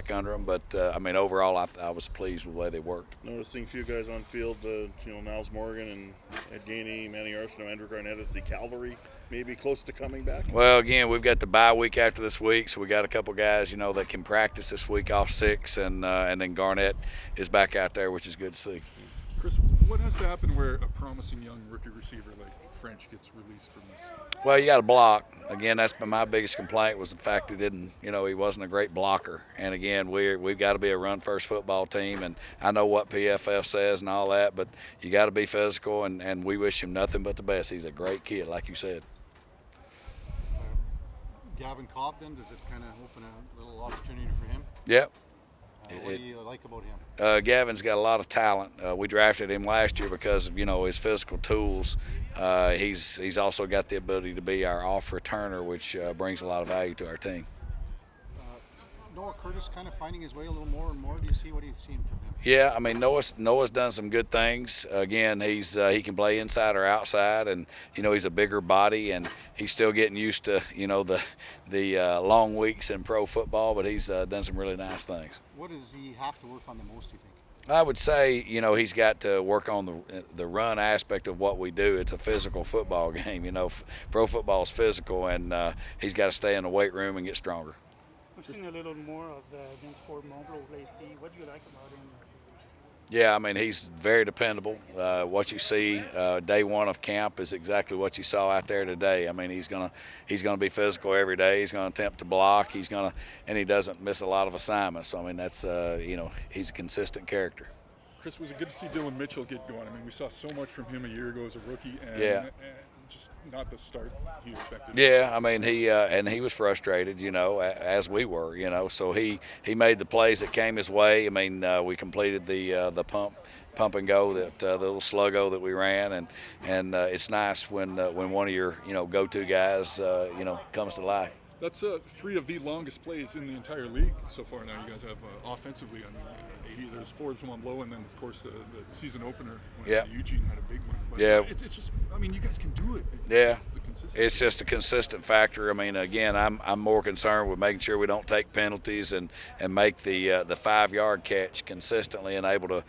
back under them. But, I mean, overall, I was pleased with the way they worked. Noticing a few guys on field, Niles Morgan and Ed Gainey, Manny Arsenault, Andrew Garnett as the cavalry, maybe close to coming back? Well, again, we've got the bye week after this week, so we got a couple guys, that can practice this week off 6, and then Garnett is back out there, which is good to see. Chris, what has to happen where a promising young rookie receiver like Ffrench gets released from this? Well, you got to block. Again, that's been my biggest complaint was the fact he didn't, he wasn't a great blocker. And again, we've got to be a run-first football team, and I know what PFF says and all that, but you got to be physical, and we wish him nothing but the best. He's a great kid, like you said. Gavin Cobb, then, does it kind of open a little opportunity for him? Yep. What do you like about him? Gavin's got a lot of talent. We drafted him last year because of his physical tools. He's also got the ability to be our off returner, which brings a lot of value to our team. Noah Curtis kind of finding his way a little more and more. Do you see what he's seen from him? Yeah, I mean Noah's done some good things. Again, he can play inside or outside, and he's a bigger body, and he's still getting used to the long weeks in pro football. But he's done some really nice things. What does he have to work on the most, do you think? I would say, he's got to work on the run aspect of what we do. It's a physical football game. Pro football is physical, and he's got to stay in the weight room and get stronger. We've seen a little more of Vince Forbes-Mombleau lately. What do you like about him as a receiver? Yeah, I mean, he's very dependable. What you see day one of camp is exactly what you saw out there today. I mean, he's gonna be physical every day. He's gonna attempt to block. And he doesn't miss a lot of assignments. So I mean, that's he's a consistent character. Chris, was it good to see Dillon Mitchell get going? I mean, we saw so much from him a year ago as a rookie, and just not the start he expected. Yeah, I mean, he was frustrated, as we were, so he made the plays that came his way. I mean, we completed the pump and go, the little sluggo that we ran, and it's nice when one of your go-to guys comes to life. That's 3 of the longest plays in the entire league so far. Now you guys have offensively. I mean, there's Forbes-Mombleau, and then of course the season opener when Eugene had a big one. But it's just, I mean, you guys can do it. Yeah, it's just a consistent factor. I mean, again, I'm more concerned with making sure we don't take penalties and make the 5-yard catch consistently and able to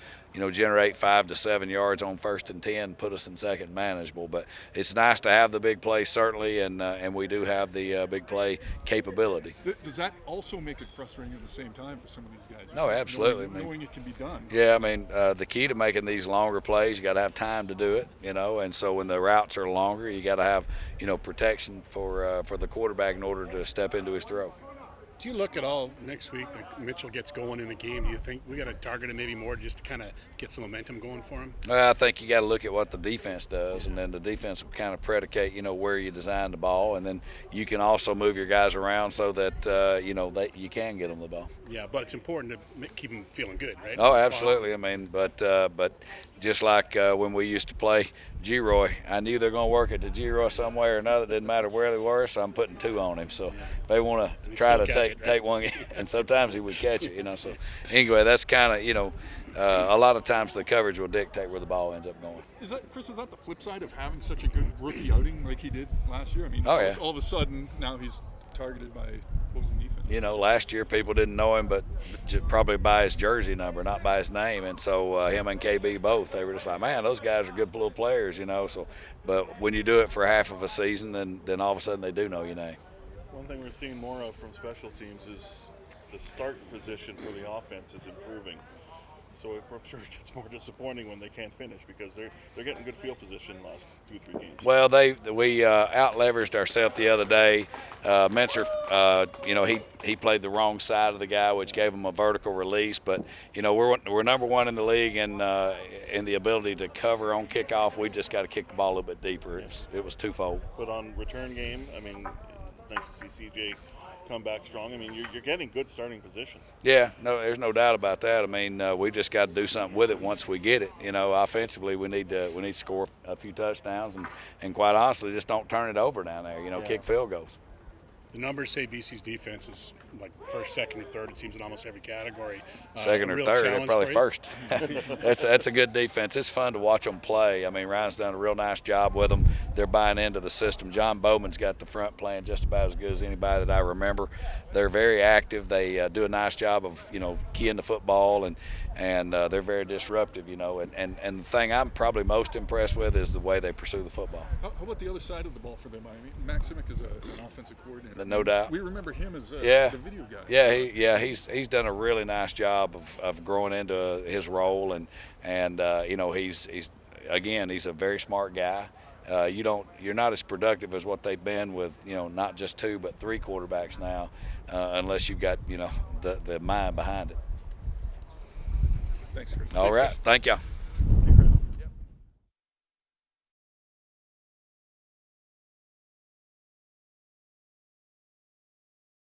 generate 5 to 7 yards on 1st and 10, put us in second manageable. But it's nice to have the big play, certainly, and we do have the big play capability. Does that also make it frustrating at the same time for some of these guys? No, absolutely. Knowing it can be done. Yeah, I mean, the key to making these longer plays, you got to have time to do it, and so when the routes are longer, you got to have, protection for the quarterback in order to step into his throw. Do you look at all next week that Mitchell gets going in the game? Do you think we got to target him maybe more just to kind of get some momentum going for him? I think you got to look at what the defense does, and then the defense will kind of predicate, where you design the ball, and then you can also move your guys around so that you can get them the ball. Yeah, but it's important to keep them feeling good, right? Oh, absolutely. I mean, but just like when we used to play G-Roy, I knew they're going to work at the G-Roy some way or another. It didn't matter where they were, so I'm putting 2 on him. So if they want to try to take one, and sometimes he would catch it, So anyway, that's kind of, a lot of times the coverage will dictate where the ball ends up going. Is that the flip side of having such a good rookie outing like he did last year? I mean, all of a sudden now he's targeted by opposing defense. Last year people didn't know him, but probably by his jersey number, not by his name. And so him and KB both, they were just like, man, those guys are good little players, So, but when you do it for half of a season, then all of a sudden they do know your name. One thing we're seeing more of from special teams is the start position for the offense is improving. So I'm sure it gets more disappointing when they can't finish because they're getting good field position in the last 2-3 games. Well, we out-leveraged ourselves the other day. Menser, he played the wrong side of the guy, which gave him a vertical release. But we're number 1 in the league in the ability to cover on kickoff. We just got to kick the ball a little bit deeper. It was twofold. But on return game, I mean, nice to see CJ come back strong. I mean, you're getting good starting position. Yeah, no, there's no doubt about that. I mean, we just got to do something with it once we get it. Offensively, we need to score a few touchdowns, and quite honestly, just don't turn it over down there. Kick field goals. The numbers say BC's defense is like first, second, or third. It seems in almost every category. Second A or real third, they're challenge probably for you? first. That's a good defense. It's fun to watch them play. I mean, Ryan's done a real nice job with them. They're buying into the system. John Bowman's got the front playing just about as good as anybody that I remember. They're very active. They do a nice job of, keying the football, and they're very disruptive, And the thing I'm probably most impressed with is the way they pursue the football. How about the other side of the ball for them? I mean, Maximic is an offensive coordinator. No doubt. We remember him as the video guy. Yeah, he's done a really nice job of growing into his role, and he's a very smart guy. You're not as productive as what they've been with not just 2 but 3 quarterbacks now, unless you've got the mind behind it. Thanks, Chris. All right, thank you.